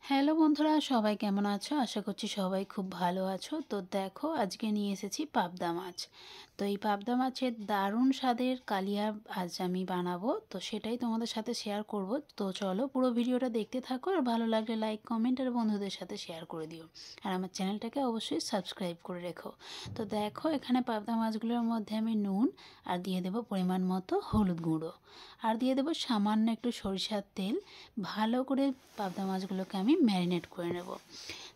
Hello বন্ধুরা, সবাই কেমন আছো? আশা করছি সবাই খুব ভালো আছো। তো দেখো, আজকে নিয়ে এসেছি পাবদা মাছ। তো এই পাবদা মাছের দারুণ স্বাদের কালিয়া আজ আমি বানাবো, তো সেটাই তোমাদের সাথে শেয়ার করব। তো চলো পুরো ভিডিওটা দেখতে থাকো, আর ভালো লাগলে লাইক, কমেন্ট আর বন্ধুদের সাথে শেয়ার করে দিও। আর আমার চ্যানেলটাকে অবশ্যই সাবস্ক্রাইব করে রেখো। তো দেখো, এখানে পাবদা মাছগুলোর মধ্যে আমি নুন আর দিয়ে দেবো পরিমাণ মতো হলুদ গুঁড়ো, আর দিয়ে দেবো সামান্য একটু সরিষার তেল। ভালো করে পাবদা মাছগুলোকে আমি ম্যারিনেট করে নেব।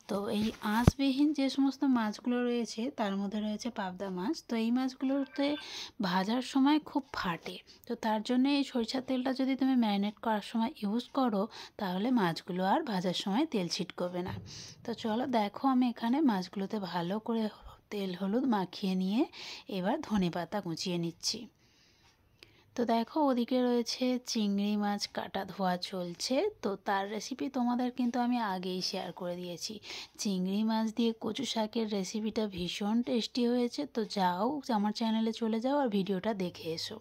তো এই আঁশবিহীন যে সমস্ত মাছগুলো রয়েছে তার মধ্যে রয়েছে পাবদা মাছ। তো এই মাছগুলোতে ভাজার সময় খুব ফাটে। তো তার জন্য এই সরিষার তেলটা যদি তুমি ম্যারিনেট করার সময় ইউজ করো, তাহলে মাছগুলো আর ভাজার সময় তেল ছিটকবে না। তো চলো দেখো, আমি এখানে মাছগুলোতে ভালো করে তেল হলুদ মাখিয়ে নিয়ে এবার ধনেপাতা কুচিয়ে নিচ্ছি। তো দেখো, ওদিকে রয়েছে চিংড়ি মাছ কাটা ধোয়া চলছে। তো তার রেসিপি তোমাদের কিন্তু আমি আগেই শেয়ার করে দিয়েছি। চিংড়ি মাছ দিয়ে কচু শাকের রেসিপিটা ভীষণ টেস্টি হয়েছে। তো যাও, আমার চ্যানেলে চলে যাও আর ভিডিওটা দেখে এসো।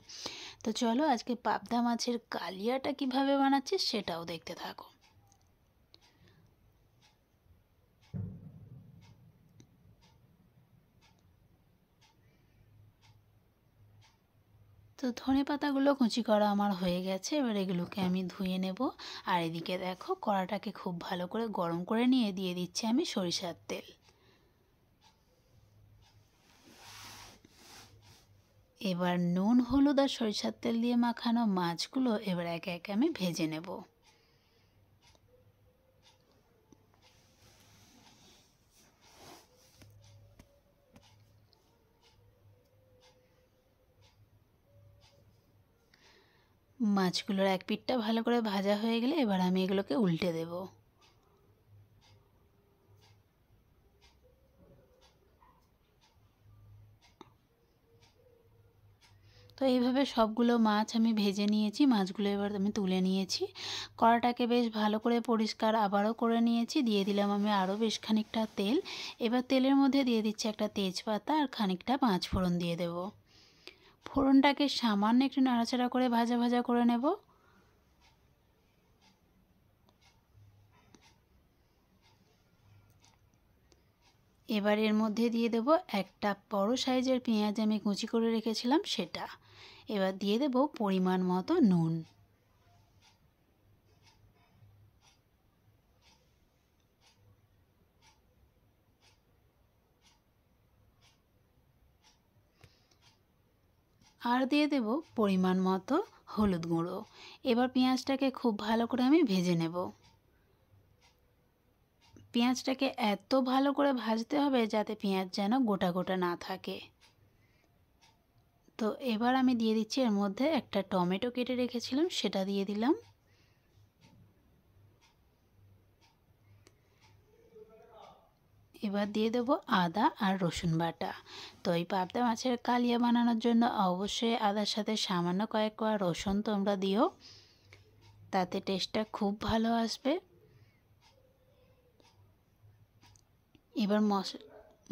তো চলো, আজকে পাবদা মাছের কালিয়াটা কিভাবে বানাচ্ছি সেটাও দেখতে থাকো। তো ধনেপাতাগুলো কুচি করা আমার হয়ে গেছে। এবার এগুলোকে আমি ধুয়ে নেব। আর এদিকে দেখো, কড়াটাকে খুব ভালো করে গরম করে নিয়ে দিয়ে দিচ্ছি আমি সরিষার তেল। এবার নুন, হলুদ আর সরিষার তেল দিয়ে মাখানো মাছগুলো এবার একে একে আমি ভেজে নেব। মাছগুলোর এক পিঠটা ভালো করে ভাজা হয়ে গেলে এবার আমি এগুলোকে উল্টে দেব। তো এইভাবে সবগুলো মাছ আমি ভেজে নিয়েছি। মাছগুলো এবার আমি তুলে নিয়েছি। কড়াটাকে বেশ ভালো করে পরিষ্কার আবারও করে নিয়েছি। দিয়ে দিলাম আমি আরও বেশ খানিকটা তেল। এবার তেলের মধ্যে দিয়ে দিচ্ছি একটা তেজপাতা আর খানিকটা পাঁচ ফোড়ন দিয়ে দেব। ফোড়নটাকে সামান্য একটু নাড়াচাড়া করে ভাজা ভাজা করে নেব। এবার এর মধ্যে দিয়ে দেব একটা বড় সাইজের পেঁয়াজ আমি কুচি করে রেখেছিলাম সেটা। এবার দিয়ে দেব পরিমাণ মতো নুন। আর দিয়ে দেব পরিমাণ মতো হলুদ গুঁড়ো। এবার পেঁয়াজটাকে খুব ভালো করে আমি ভেজে নেব। পেঁয়াজটাকে এত ভালো করে ভাজতে হবে যাতে পেঁয়াজ যেন গোটা গোটা না থাকে। তো এবার আমি দিয়ে দিচ্ছি এর মধ্যে একটা টমেটো কেটে রেখেছিলাম সেটা দিয়ে দিলাম। এবার দিয়ে দেবো আদা আর রসুন বাটা। তো এই পাবদা মাছের কালিয়া বানানোর জন্য অবশ্যই আদার সাথে সামান্য কয়েক কোয়া রসুন তোমরা দিও, তাতে টেস্টটা খুব ভালো আসবে। এবার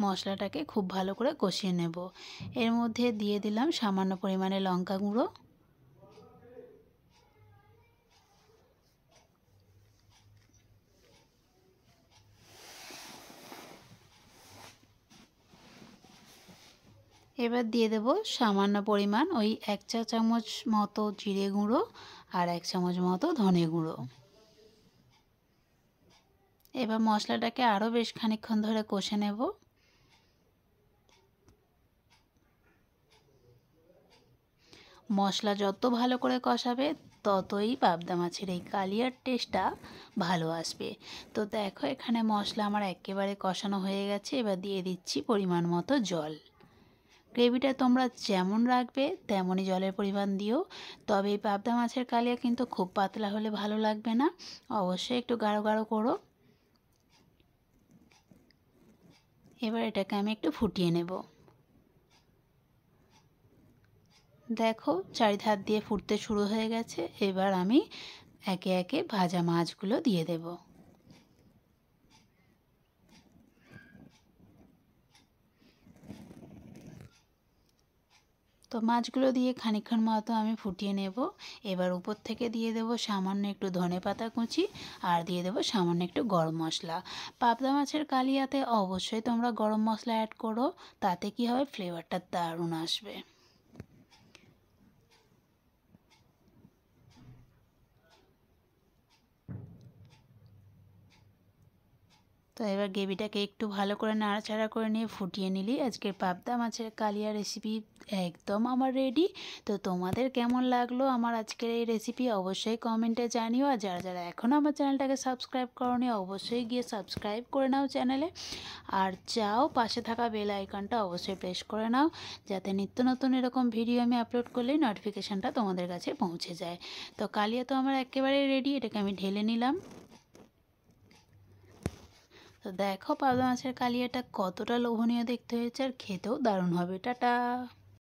মশলাটাকে খুব ভালো করে কষিয়ে নেব। এর মধ্যে দিয়ে দিলাম সামান্য পরিমাণে লঙ্কা গুঁড়ো। এবার দিয়ে দেব সামান্য পরিমাণ ওই 1 চা চামচ মতো জিরে গুঁড়ো আর 1 চামচ মতো ধনে গুঁড়ো। এবার মশলাটাকে আরও বেশ খানিকক্ষণ ধরে কষে নেব। মশলা যত ভালো করে কষাবে ততই পাবদা মাছের এই কালিয়ার টেস্টটা ভালো আসবে। তো দেখো, এখানে মশলা আমার একেবারে কষানো হয়ে গেছে। এবার দিয়ে দিচ্ছি পরিমাণ মতো জল। গ্রেভিটা তোমরা যেমন রাখবে তেমনই জলের পরিমাণ দিও। তবে এই পাবদা মাছের কালিয়া কিন্তু খুব পাতলা হলে ভালো লাগবে না, অবশ্যই একটু গাঢ় গাঢ় করো। এবার এটাকে আমি একটু ফুটিয়ে নেব। দেখো, চারিধার দিয়ে ফুটতে শুরু হয়ে গেছে। এবার আমি একে একে ভাজা মাছগুলো দিয়ে দেব। তো তো মাছগুলো দিয়ে খানিকক্ষণ মতো আমি ফুটিয়ে নেব। এবার উপর থেকে দিয়ে দেব সামান্য একটু ধনেপাতা কুচি আর দিয়ে দেব সামান্য একটু গরম মশলা। পাবদা মাছের কালিয়াতে অবশ্যই তোমরা গরম মশলা অ্যাড করো, তাতে কি হবে ফ্লেভারটা দারুণ আসবে। তো এবার গ্রেভিটাকে একটু ভালো করে নাড়াচাড়া করে নিয়ে ফুটিয়ে নিলি আজকের পাবদা মাছের কালিয়া রেসিপি একদম আমার রেডি। তো তোমাদের কেমন লাগলো আমার আজকের এই রেসিপি অবশ্যই কমেন্টে জানিও। আর যারা যারা এখনও আমার চ্যানেলটাকে সাবস্ক্রাইব করোনি অবশ্যই গিয়ে সাবস্ক্রাইব করে নাও চ্যানেলে। আর যাও পাশে থাকা বেল আইকনটা অবশ্যই প্রেস করে নাও, যাতে নিত্য নতুন এরকম ভিডিও আমি আপলোড করলেই নোটিফিকেশানটা তোমাদের কাছে পৌঁছে যায়। তো কালিয়া তো আমার একেবারে রেডি, এটাকে আমি ঢেলে নিলাম। তো দেখো পাবদা মাছের কালিয়াটা কতটা লোভনীয় দেখতে হয়েছে আর খেতেও দারুণ হবে। টাটা।